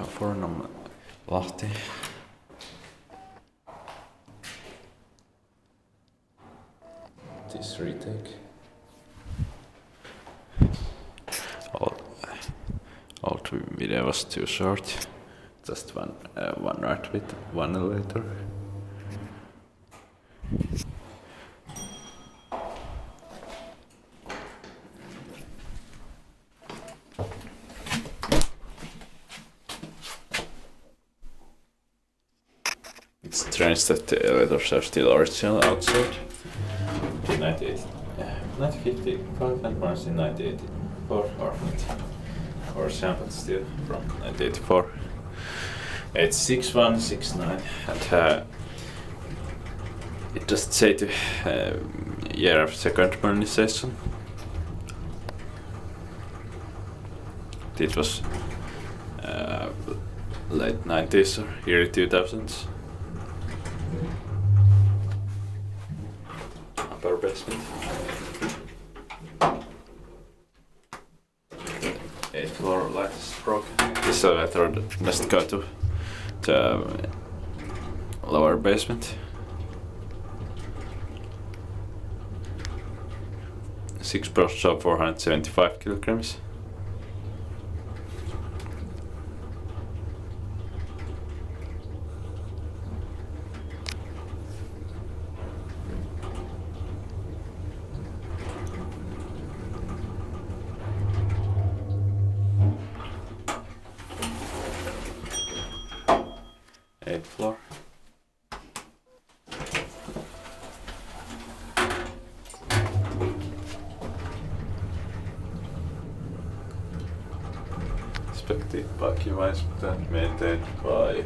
Forenom Lahti. This retake. Old video was too short. Just one ride with one elevator. It's strange that the elevators are still original outside. 1955 and once in 1984 or sampled still from 1984. 86169 and it just say the year of second modernization. It was late 90s or early 2000s. Upper basement. 8th floor light is broken. This elevator must go to the lower basement. 6 person shop 475 kilograms. Eighth floor. Inspected parking management and maintained by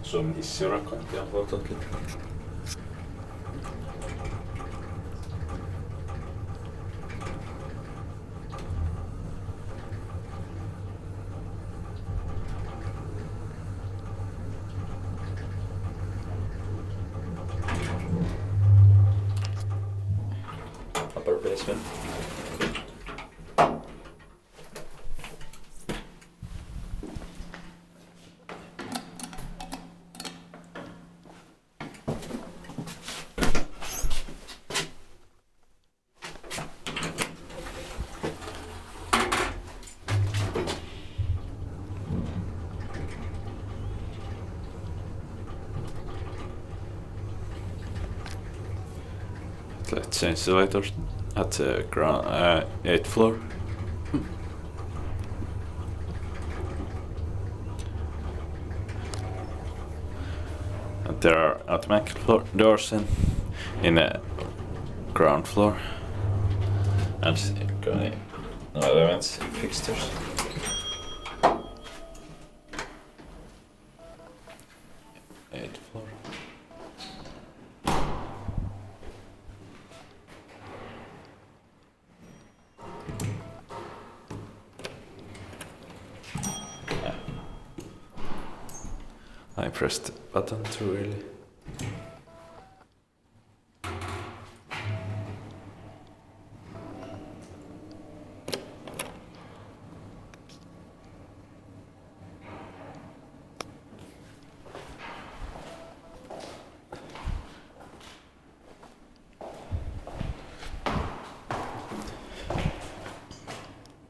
Suomen Rauhankatu ja Rauhankatu. Upper basement. Let's change the elevators at the ground 8th floor. And there are automatic doors in the ground floor and Kone no elements fixtures. Eighth floor. I pressed the button too early.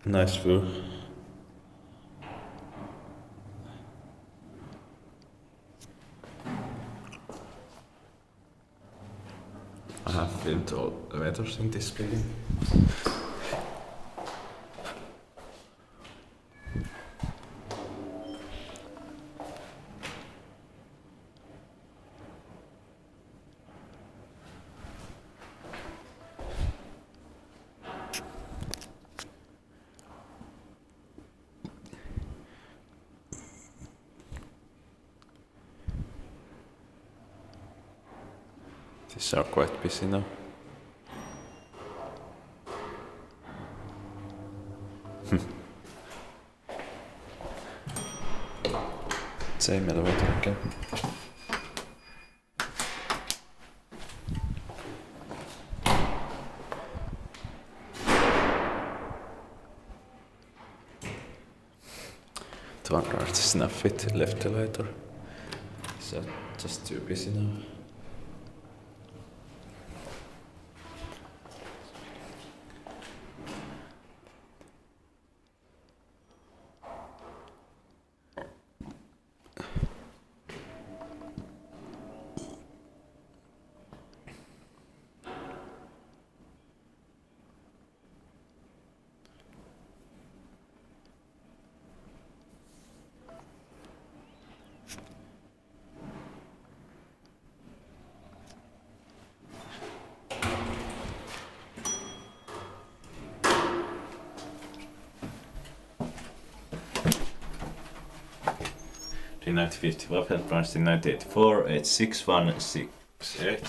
Nice view. I have filmed all elevators in this building. These are quite busy now. Same elevator again. 200 snuff it, left the lighter. So just too busy now. In 1950, Waffen launched in 1984, 86168.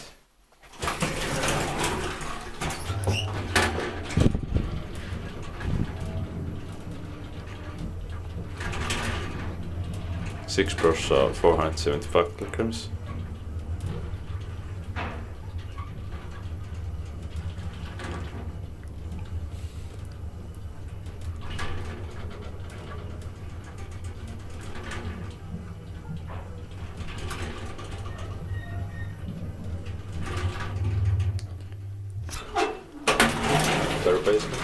Six Bursa, 475 kilograms. Third basement.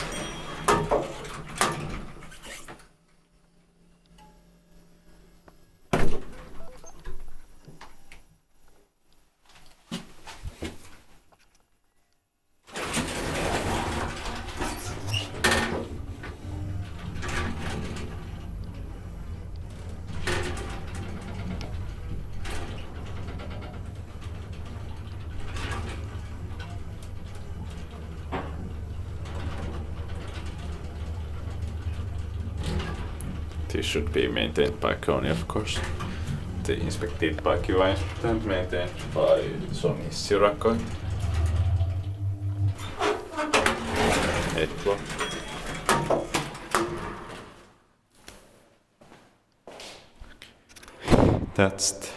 This should be maintained by Kone, of course. The inspected by Kiva and maintained by Suomi Sirakkoit. 8 block. That's